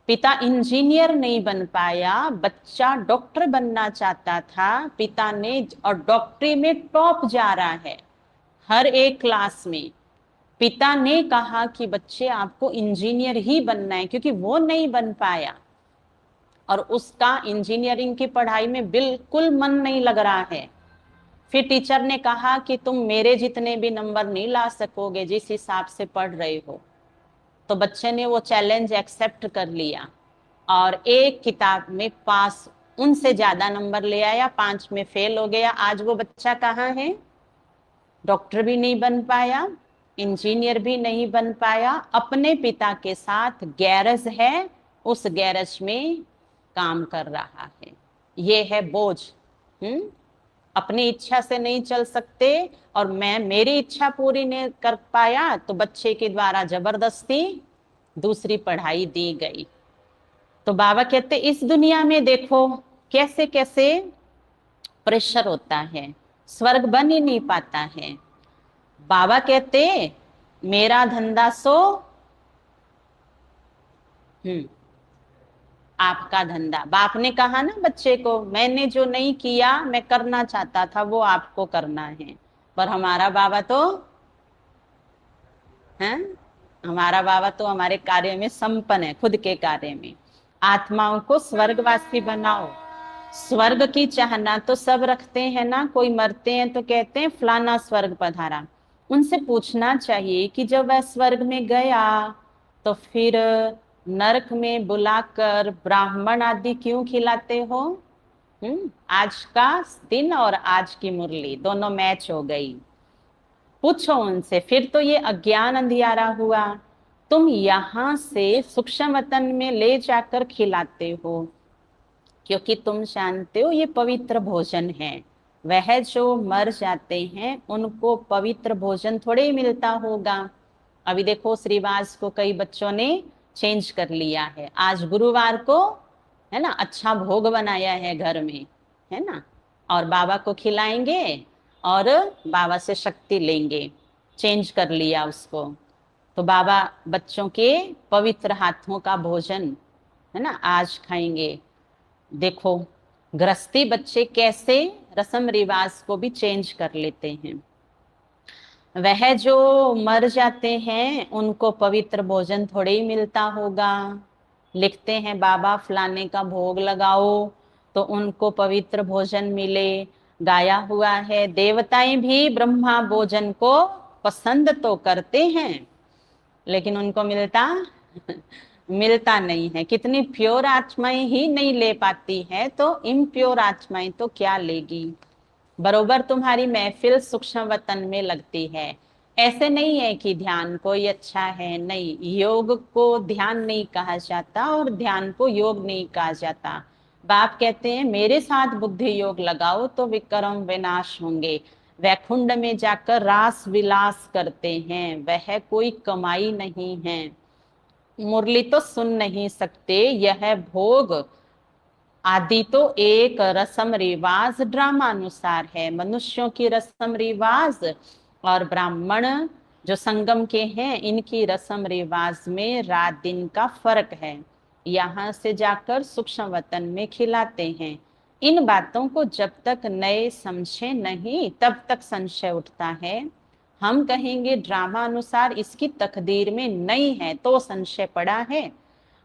पिता इंजीनियर नहीं बन पाया, बच्चा डॉक्टर बनना चाहता था, पिता ने, और डॉक्टरी में टॉप जा रहा है हर एक क्लास में। पिता ने कहा कि बच्चे आपको इंजीनियर ही बनना है, क्योंकि वो नहीं बन पाया और उसका इंजीनियरिंग की पढ़ाई में बिल्कुल मन नहीं लग रहा है। फिर टीचर ने कहा कि तुम मेरे जितने भी नंबर नहीं ला सकोगे जिस हिसाब से पढ़ रहे हो। तो बच्चे ने वो चैलेंज एक्सेप्ट कर लिया और एक किताब में पास उनसे ज्यादा नंबर ले आया, 5 में फेल हो गया। आज वो बच्चा कहाँ है, डॉक्टर भी नहीं बन पाया, इंजीनियर भी नहीं बन पाया, अपने पिता के साथ गैरेज है, उस गैरेज में काम कर रहा है। ये है बोझ। अपनी इच्छा से नहीं चल सकते और मैं मेरी इच्छा पूरी नहीं कर पाया तो बच्चे के द्वारा जबरदस्ती दूसरी पढ़ाई दी गई। तो बाबा कहते इस दुनिया में देखो कैसे कैसे प्रेशर होता है, स्वर्ग बन ही नहीं पाता है। बाबा कहते मेरा धंधा सो आपका धंधा। बाप ने कहा ना बच्चे को, मैंने जो नहीं किया मैं करना चाहता था वो आपको करना है। पर हमारा बाबा तो है, हमारा बाबा तो हमारे कार्य में संपन्न है, खुद के कार्य में। आत्माओं को स्वर्गवासी बनाओ। स्वर्ग की चाहना तो सब रखते हैं ना, कोई मरते हैं तो कहते हैं फलाना स्वर्ग पधारा। उनसे पूछना चाहिए कि जब वह स्वर्ग में गया तो फिर नरक में बुलाकर ब्राह्मण आदि क्यों खिलाते हो? आज का दिन और आज की मुरली दोनों मैच हो गई। पूछो उनसे, फिर तो ये अज्ञान अंधियारा हुआ। तुम यहां से सूक्ष्म वतन में ले जाकर खिलाते हो क्योंकि तुम जानते हो ये पवित्र भोजन है। वह जो मर जाते हैं उनको पवित्र भोजन थोड़े ही मिलता होगा। अभी देखो श्रीवास को कई बच्चों ने चेंज कर लिया है, आज गुरुवार को है ना अच्छा भोग बनाया है घर में, है ना, और बाबा को खिलाएंगे और बाबा से शक्ति लेंगे। चेंज कर लिया उसको। तो बाबा बच्चों के पवित्र हाथों का भोजन है ना आज खाएंगे। देखो गृहस्थी बच्चे कैसे रस्म रिवाज को भी चेंज कर लेते हैं। वह जो मर जाते हैं उनको पवित्र भोजन थोड़े ही मिलता होगा। लिखते हैं बाबा फलाने का भोग लगाओ तो उनको पवित्र भोजन मिले। गाया हुआ है देवताएं भी ब्रह्मा भोजन को पसंद तो करते हैं लेकिन उनको मिलता मिलता नहीं है। कितनी प्योर आत्माएं ही नहीं ले पाती है तो इम्प्योर आत्माएं तो क्या लेगी। बरोबर तुम्हारी महफिल सूक्ष्म वतन में लगती है। ऐसे नहीं है कि ध्यान कोई अच्छा है, नहीं, योग को ध्यान नहीं कहा जाता और ध्यान को योग नहीं कहा जाता। बाप कहते हैं मेरे साथ बुद्धि योग लगाओ तो विक्रम विनाश होंगे। वैकुंठ में जाकर रास विलास करते हैं, वह कोई कमाई नहीं है। मुरली तो सुन नहीं सकते, यह भोग आदि तो एक रस्म रिवाज ड्रामानुसार है। मनुष्यों की रस्म रिवाज और ब्राह्मण जो संगम के हैं इनकी रस्म रिवाज में रात दिन का फर्क है। यहाँ से जाकर सूक्ष्म वतन में खिलाते हैं। इन बातों को जब तक नए समझे नहीं तब तक संशय उठता है। हम कहेंगे ड्रामा अनुसार इसकी तकदीर में नहीं है तो संशय पड़ा है,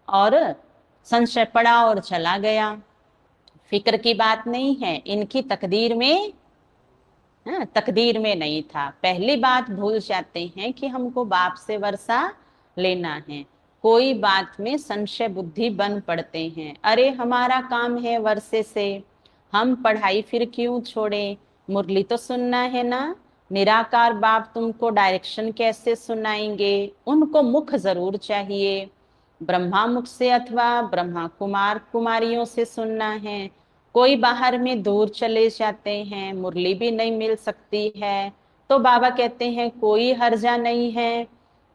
और संशय पड़ा और चला गया। फिक्र की बात नहीं है, इनकी तकदीर में, हाँ, तकदीर में नहीं था। पहली बात भूल जाते हैं कि हमको बाप से वर्षा लेना है। कोई बात में संशय बुद्धि बन पड़ते हैं, अरे हमारा काम है वर्षे से, हम पढ़ाई फिर क्यों छोड़े, मुरली तो सुनना है ना। निराकार बाप तुमको डायरेक्शन कैसे सुनाएंगे, उनको मुख जरूर चाहिए। ब्रह्मा मुख से अथवा ब्रह्मा कुमार कुमारियों से सुनना है। कोई बाहर में दूर चले जाते हैं, मुरली भी नहीं मिल सकती है, तो बाबा कहते हैं कोई हर्जा नहीं है,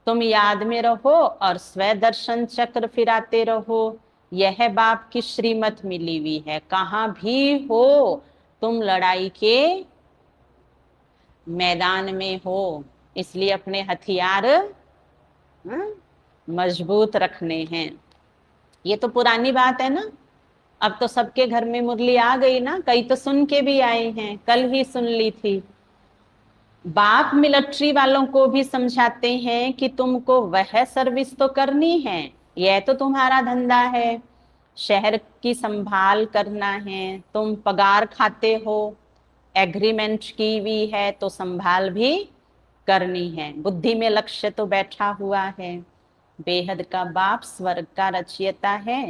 तुम याद में रहो और स्व दर्शन चक्र फिराते रहो। यह बाप की श्रीमत मिली हुई है, कहाँ भी हो तुम लड़ाई के मैदान में हो, इसलिए अपने हथियार मजबूत रखने हैं। ये तो पुरानी बात है ना, अब तो सबके घर में मुरली आ गई ना, कई तो सुन के भी आए हैं, कल ही सुन ली थी। बाप मिलिट्री वालों को भी समझाते हैं कि तुमको वह सर्विस तो करनी है, यह तो तुम्हारा धंधा है, शहर की संभाल करना है, तुम पगार खाते हो, एग्रीमेंट की हुई है तो संभाल भी करनी है। बुद्धि में लक्ष्य तो बैठा हुआ है। बेहद का बाप स्वर्ग का रचयिता है।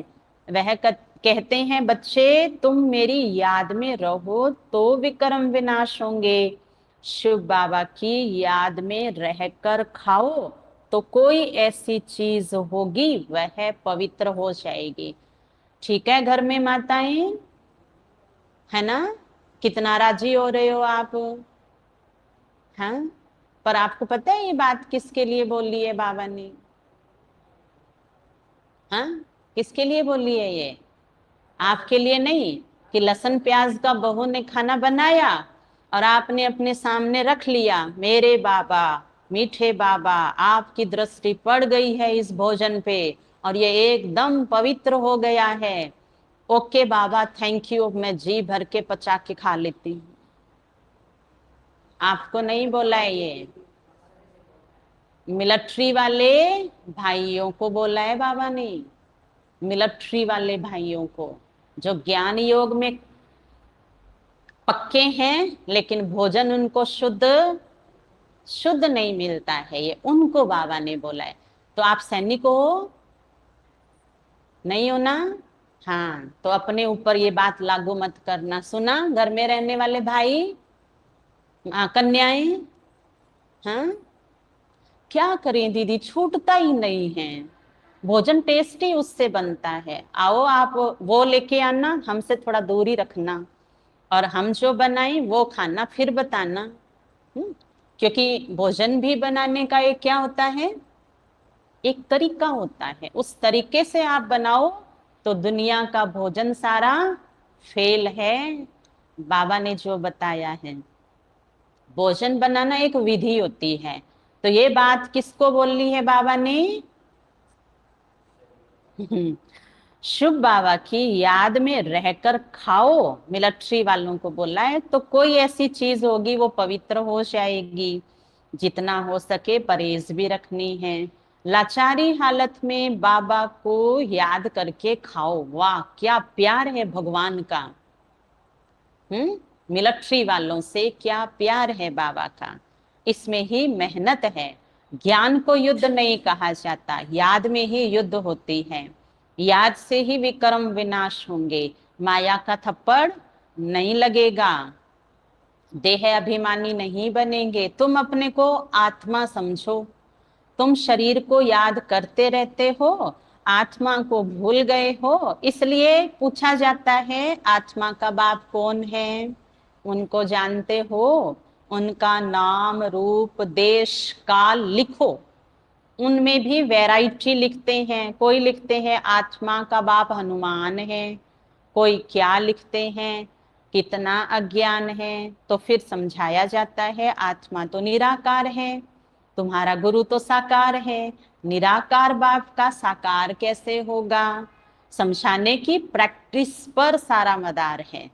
वह कहते हैं बच्चे तुम मेरी याद में रहो तो विक्रम विनाश होंगे। शिव बाबा की याद में रहकर खाओ तो कोई ऐसी चीज होगी वह पवित्र हो जाएगी। ठीक है घर में माताएं, है ना, कितना राजी हो रहे हो आप? हाँ, पर आपको पता है ये बात किसके लिए बोली है बाबा ने? हाँ, किसके लिए बोली है ये? आपके लिए नहीं कि लहसुन प्याज का बहू ने खाना बनाया और आपने अपने सामने रख लिया, मेरे बाबा, मीठे बाबा, आपकी दृष्टि पड़ गई है इस भोजन पे और ये एकदम पवित्र हो गया है। ओके बाबा, थैंक यू, मैं जी भर के पचा के खा लेती हूँ। आपको नहीं बोला है ये, मिलिट्री वाले भाइयों को बोला है बाबा ने। मिलिट्री वाले भाइयों को जो ज्ञान योग में पक्के हैं लेकिन भोजन उनको शुद्ध शुद्ध नहीं मिलता है, ये उनको बाबा ने बोला है। तो आप सैनिक हो, नहीं हो ना? हाँ, तो अपने ऊपर ये बात लागू मत करना। सुना, घर में रहने वाले भाई, कन्याएं, हाँ, क्या करें दीदी, छूटता ही नहीं है। भोजन टेस्टी उससे बनता है। आओ आप वो लेके आना, हमसे थोड़ा दूरी रखना, और हम जो बनाए वो खाना, फिर बताना। क्योंकि भोजन भी बनाने का एक क्या होता है, एक तरीका होता है। उस तरीके से आप बनाओ तो दुनिया का भोजन सारा फेल है। बाबा ने जो बताया है, भोजन बनाना एक विधि होती है। तो ये बात किसको बोलनी है बाबा ने? शुभ बाबा की याद में रहकर खाओ, मिलिट्री वालों को बोला है। तो कोई ऐसी चीज होगी वो पवित्र हो जाएगी। जितना हो सके परहेज भी रखनी है। लाचारी हालत में बाबा को याद करके खाओ। वाह, क्या प्यार है भगवान का। मिलिट्री वालों से क्या प्यार है बाबा का। इसमें ही मेहनत है। ज्ञान को युद्ध नहीं कहा जाता, याद में ही युद्ध होती है। याद से ही विक्रम विनाश होंगे। माया का थप्पड़ नहीं लगेगा। देह अभिमानी नहीं बनेंगे। तुम अपने को आत्मा समझो। तुम शरीर को याद करते रहते हो, आत्मा को भूल गए हो। इसलिए पूछा जाता है आत्मा का बाप कौन है? उनको जानते हो? उनका नाम, रूप, देश, काल लिखो। उनमें भी वैरायटी लिखते हैं। कोई लिखते हैं आत्मा का बाप हनुमान है, कोई क्या लिखते हैं कितना अज्ञान है। तो फिर समझाया जाता है आत्मा तो निराकार है, तुम्हारा गुरु तो साकार है, निराकार बाप का साकार कैसे होगा? समझाने की प्रैक्टिस पर सारा मदार है।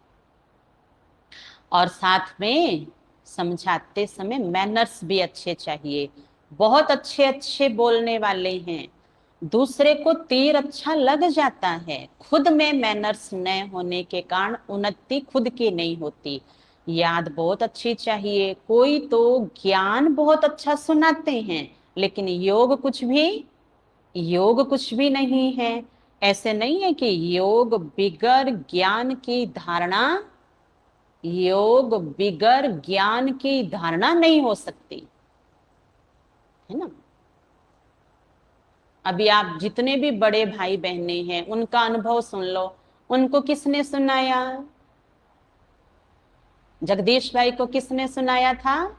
और साथ में समझाते समय मैनर्स भी अच्छे चाहिए। बहुत अच्छे अच्छे बोलने वाले हैं, दूसरे को तीर अच्छा लग जाता है। खुद में मैनर्स न होने के कारण उन्नति खुद की नहीं होती। याद बहुत अच्छी चाहिए। कोई तो ज्ञान बहुत अच्छा सुनाते हैं लेकिन योग कुछ भी नहीं है। ऐसे नहीं है कि योग बिगर ज्ञान की धारणा, योग बिगर ज्ञान की धारणा नहीं हो सकती, है ना? अभी आप जितने भी बड़े भाई बहने हैं उनका अनुभव सुन लो। उनको किसने सुनाया? जगदीश भाई को किसने सुनाया था?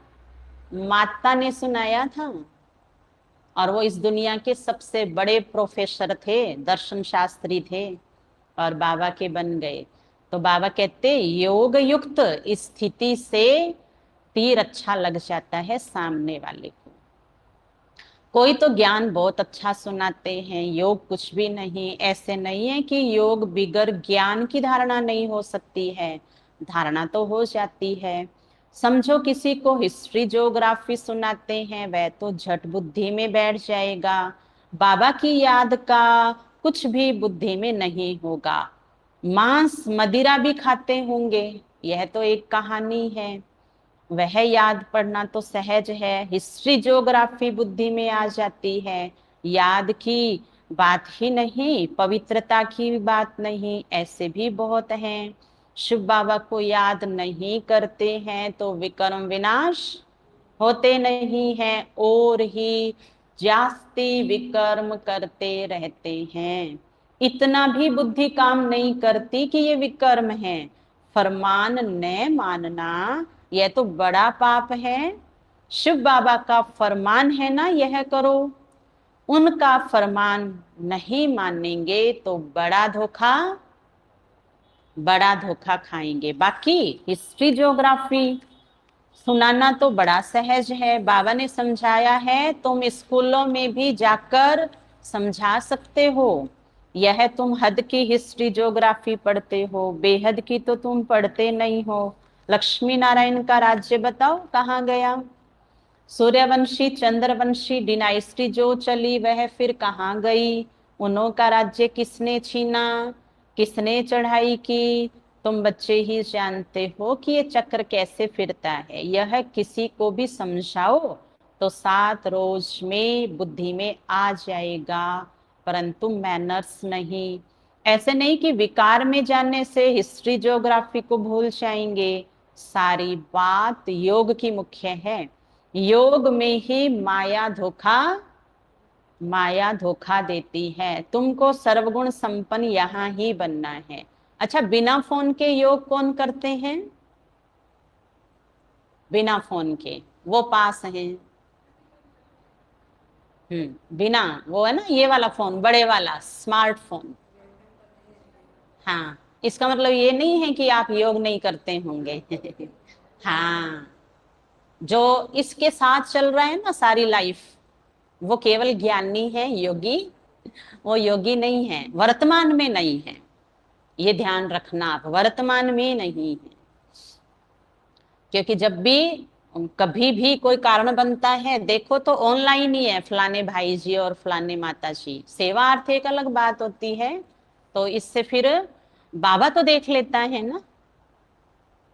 माता ने सुनाया था। और वो इस दुनिया के सबसे बड़े प्रोफेसर थे, दर्शन शास्त्री थे, और बाबा के बन गए। तो बाबा कहते योग युक्त स्थिति से तीर अच्छा लग जाता है सामने वाले को। कोई तो ज्ञान बहुत अच्छा सुनाते हैं, योग कुछ भी नहीं। ऐसे नहीं है कि योग बिगर ज्ञान की धारणा नहीं हो सकती है, धारणा तो हो जाती है। समझो किसी को हिस्ट्री ज्योग्राफी सुनाते हैं, वह तो झट बुद्धि में बैठ जाएगा। बाबा की याद का कुछ भी बुद्धि में नहीं होगा। मांस मदिरा भी खाते होंगे, यह तो एक कहानी है, वह याद पढ़ना तो सहज है। हिस्ट्री ज्योग्राफी बुद्धि में आ जाती है। याद की बात ही नहीं, पवित्रता की भी बात नहीं, ऐसे भी बहुत हैं। शिव बाबा को याद नहीं करते हैं तो विक्रम विनाश होते नहीं हैं, और ही जास्ती विकर्म करते रहते हैं। इतना भी बुद्धि काम नहीं करती कि ये विकर्म है। फरमान न मानना यह तो बड़ा पाप है। शिव बाबा का फरमान है ना, यह करो, उनका फरमान नहीं मानेंगे तो बड़ा धोखा खाएंगे। बाकी हिस्ट्री ज्योग्राफी सुनाना तो बड़ा सहज है, बाबा ने समझाया है, तुम स्कूलों में भी जाकर समझा सकते हो। यह तुम हद की हिस्ट्री ज्योग्राफी पढ़ते हो, बेहद की तो तुम पढ़ते नहीं हो। लक्ष्मी नारायण का राज्य बताओ कहाँ गया? सूर्यवंशी चंद्रवंशी डिनाइस्टी जो चली वह फिर कहाँ गई? उन्हों का राज्य किसने छीना, किसने चढ़ाई की? तुम बच्चे ही जानते हो कि ये चक्र कैसे फिरता है। यह किसी को भी समझाओ तो 7 रोज में बुद्धि में आ जाएगा, परंतु मैनर्स नहीं। ऐसे नहीं कि विकार में जानने से हिस्ट्री ज्योग्राफी को भूल जाएंगे। सारी बात योग की मुख्य है। योग में ही माया धोखा देती है। तुमको सर्वगुण संपन्न यहाँ ही बनना है। अच्छा, बिना फोन के योग कौन करते हैं? बिना फोन के वो पास हैं। बिना, वो है ना ये वाला फोन, बड़े वाला स्मार्टफोन। हाँ, इसका मतलब ये नहीं है कि आप योग नहीं करते होंगे। हाँ, जो इसके साथ चल रहा है ना सारी लाइफ, वो केवल ज्ञानी है, योगी। वो योगी नहीं है, वर्तमान में नहीं है। ये ध्यान रखना, आप वर्तमान में नहीं है। क्योंकि जब भी कभी भी कोई कारण बनता है, देखो तो ऑनलाइन ही है, फलाने भाई जी और फलाने माता जी। सेवा अर्थ एक अलग बात होती है। तो इससे फिर बाबा तो देख लेता है ना,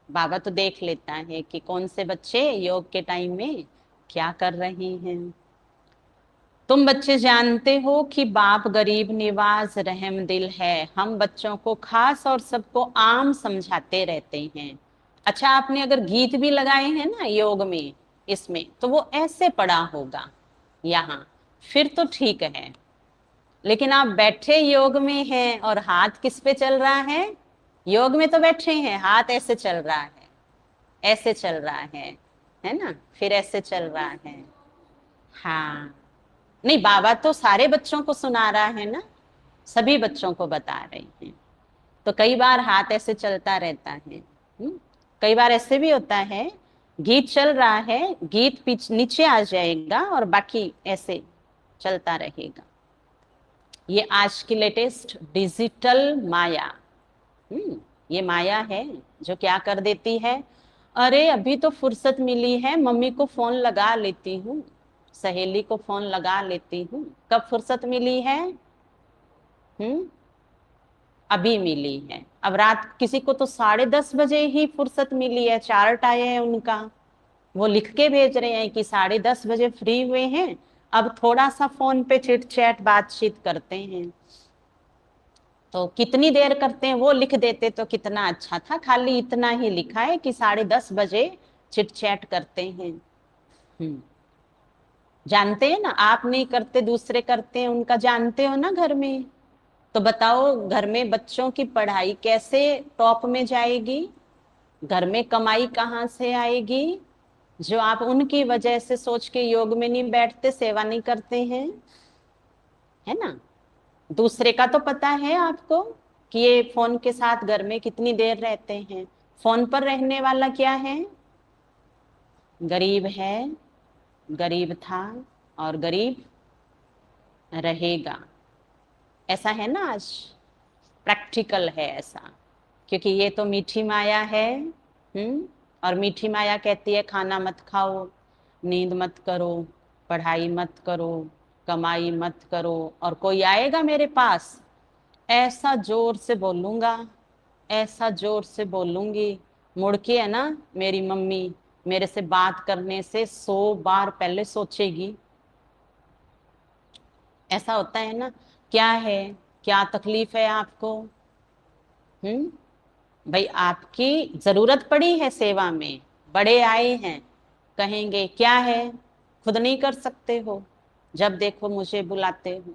बाबा तो देख लेता है कि कौन से बच्चे योग के टाइम में क्या कर रहे हैं। तुम बच्चे जानते हो कि बाप गरीब निवाज रहम दिल है। हम बच्चों को खास और सबको आम समझाते रहते हैं। अच्छा, आपने अगर गीत भी लगाए हैं ना योग में, इसमें तो वो ऐसे पड़ा होगा यहाँ, फिर तो ठीक है। लेकिन आप बैठे योग में हैं और हाथ किस पे चल रहा है? योग में तो बैठे हैं, हाथ ऐसे चल रहा है, ऐसे चल रहा है ना, फिर ऐसे चल रहा है। हाँ, नहीं, बाबा तो सारे बच्चों को सुना रहा है ना, सभी बच्चों को बता रहे हैं। तो कई बार हाथ ऐसे चलता रहता है। कई बार ऐसे भी होता है, गीत चल रहा है, गीत नीचे आ जाएगा और बाकी ऐसे चलता रहेगा। ये आज की लेटेस्ट डिजिटल माया। ये माया है जो क्या कर देती है। अरे अभी तो फुर्सत मिली है, मम्मी को फोन लगा लेती हूँ, सहेली को फोन लगा लेती हूँ। कब फुर्सत मिली है? हम्म अभी मिली है। अब रात किसी को तो 10:30 बजे ही फुर्सत मिली है, चार्ट आए हैं उनका, वो लिख के भेज रहे हैं कि 10:30 बजे फ्री हुए हैं, अब थोड़ा सा फोन पे चिट चैट बातचीत करते हैं। तो कितनी देर करते हैं वो लिख देते तो कितना अच्छा था, खाली इतना ही लिखा है कि 10:30 बजे चिट चैट करते हैं। हम्म जानते हैं ना, आप नहीं करते दूसरे करते हैं, उनका जानते हो ना घर में। तो बताओ, घर में बच्चों की पढ़ाई कैसे टॉप में जाएगी? घर में कमाई कहाँ से आएगी जो आप उनकी वजह से सोच के योग में नहीं बैठते, सेवा नहीं करते हैं? है ना। दूसरे का तो पता है आपको कि ये फोन के साथ घर में कितनी देर रहते हैं। फोन पर रहने वाला क्या है? गरीब है, गरीब था और गरीब रहेगा। ऐसा है ना, आज प्रैक्टिकल है ऐसा। क्योंकि ये तो मीठी माया है। और मीठी माया कहती है खाना मत खाओ, नींद मत करो, पढ़ाई मत करो, कमाई मत करो, और कोई आएगा मेरे पास, ऐसा जोर से बोलूंगा, ऐसा जोर से बोलूंगी, मुड़ के है ना मेरी मम्मी मेरे से बात करने से 100 बार पहले सोचेगी। ऐसा होता है ना। क्या है, क्या तकलीफ है आपको? हम्म भाई, आपकी जरूरत पड़ी है सेवा में, बड़े आए हैं, कहेंगे क्या है, खुद नहीं कर सकते हो, जब देखो मुझे बुलाते हो।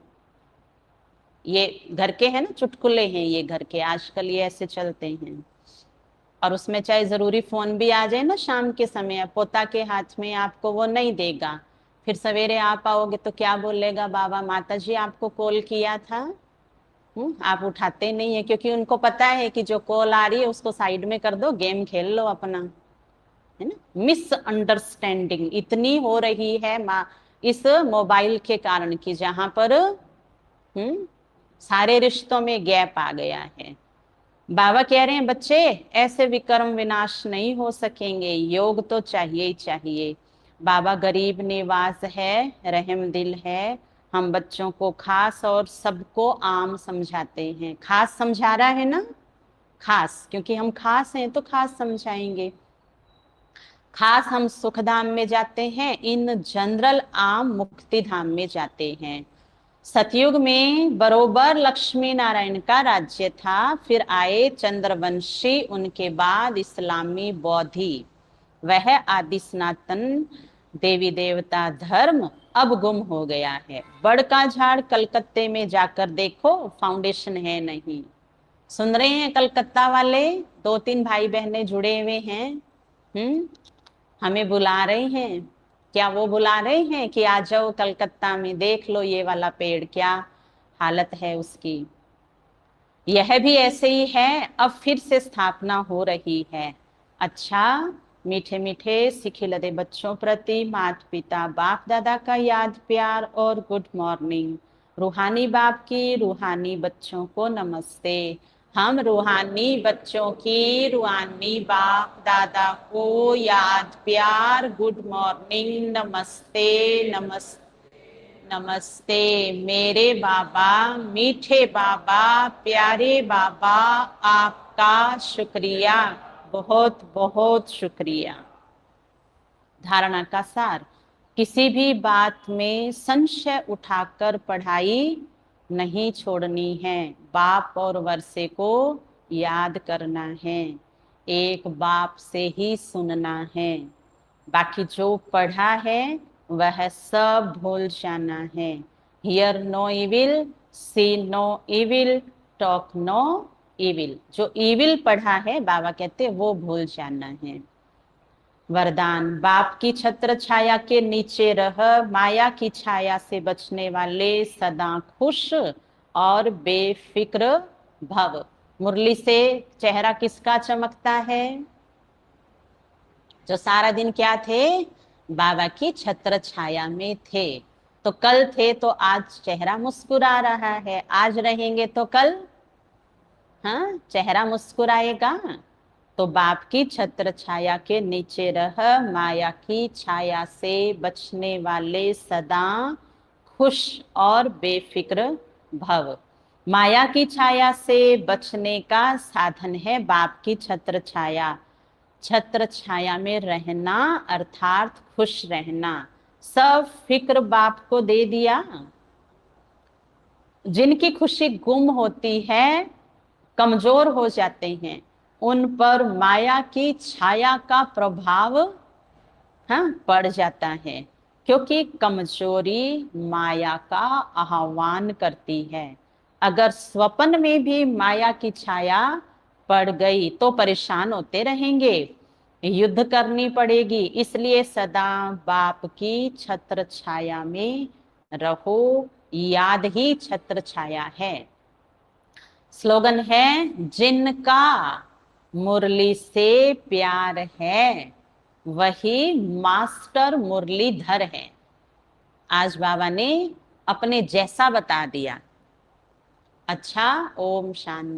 ये घर के हैं ना, चुटकुले हैं ये घर के, आजकल ये ऐसे चलते हैं। और उसमें चाहे जरूरी फोन भी आ जाए ना शाम के समय, पोता के हाथ में, आपको वो नहीं देगा। फिर सवेरे आप आओगे तो क्या बोलेगा, बाबा माता जी आपको कॉल किया था। आप उठाते नहीं है, क्योंकि उनको पता है कि जो कॉल आ रही है उसको साइड में कर दो, गेम खेल लो अपना, है ना। मिसअंडरस्टैंडिंग इतनी हो रही है इस मोबाइल के कारण की, जहां पर सारे रिश्तों में गैप आ गया है। बाबा कह रहे हैं बच्चे, ऐसे विकर्म विनाश नहीं हो सकेंगे, योग तो चाहिए ही चाहिए। बाबा गरीब निवाज है, रहम दिल है। हम बच्चों को खास और सबको आम समझाते हैं। खास समझा रहा है ना, खास, क्योंकि हम खास हैं तो खास समझाएंगे। खास हम सुख धाम में जाते हैं, इन जनरल आम मुक्ति धाम में जाते हैं। सतयुग में बरोबर लक्ष्मी नारायण का राज्य था, फिर आए चंद्रवंशी, उनके बाद इस्लामी बौद्धि। वह आदि सनातन देवी देवता धर्म अब गुम हो गया है। बड़ का झाड़ कलकत्ते में जाकर देखो, फाउंडेशन है नहीं। सुन रहे हैं कलकत्ता वाले, 2-3 भाई बहनें जुड़े हुए हैं। हमें बुला रहे हैं। क्या वो बुला रहे हैं कि आ जाओ कलकत्ता में देख लो ये वाला पेड़, क्या हालत है उसकी। यह भी ऐसे ही है, अब फिर से स्थापना हो रही है। अच्छा, मीठे मीठे सिखिलदे बच्चों प्रति माता पिता बाप दादा का याद प्यार और गुड मॉर्निंग। रूहानी बाप की रूहानी बच्चों को नमस्ते। हम रूहानी बच्चों की रूहानी बाप दादा को याद प्यार गुड मॉर्निंग, नमस्ते नमस्ते नमस्ते। मेरे बाबा, मीठे बाबा, प्यारे बाबा, आपका शुक्रिया, बहुत बहुत शुक्रिया। धारणा का सार, किसी भी बात में संशय उठाकर पढ़ाई नहीं छोड़नी है। बाप और वर्षे को याद करना है, एक बाप से ही सुनना है। बाकी जो पढ़ा है वह सब भूल जाना है। Hear no evil, see no evil, talk no evil. जो इविल पढ़ा है बाबा कहते हैं वो भूल जाना है। वरदान, बाप की छत्र छाया के नीचे रह, माया की छाया से बचने वाले सदा खुश और बेफिक्र भव। मुरली से चेहरा किसका चमकता है? जो सारा दिन क्या थे? बाबा की छत्र छाया में थे। तो कल थे तो आज चेहरा मुस्कुरा रहा है, आज रहेंगे तो कल हाँ चेहरा मुस्कुराएगा। तो बाप की छत्र छाया के नीचे रह, माया की छाया से बचने वाले सदा खुश और बेफिक्र भव। माया की छाया से बचने का साधन है बाप की छत्र छाया। छत्र छाया में रहना अर्थात खुश रहना। सब फिक्र बाप को दे दिया। जिनकी खुशी गुम होती है, कमजोर हो जाते हैं, उन पर माया की छाया का प्रभाव पड़ जाता है, क्योंकि कमजोरी माया का आह्वान करती है। अगर स्वप्न में भी माया की छाया पड़ गई तो परेशान होते रहेंगे, युद्ध करनी पड़ेगी। इसलिए सदा बाप की छत्र छाया में रहो, याद ही छत्र छाया है। स्लोगन है, जिनका मुरली से प्यार है वही मास्टर मुरलीधर है। आज बाबा ने अपने जैसा बता दिया। अच्छा, ओम शांति।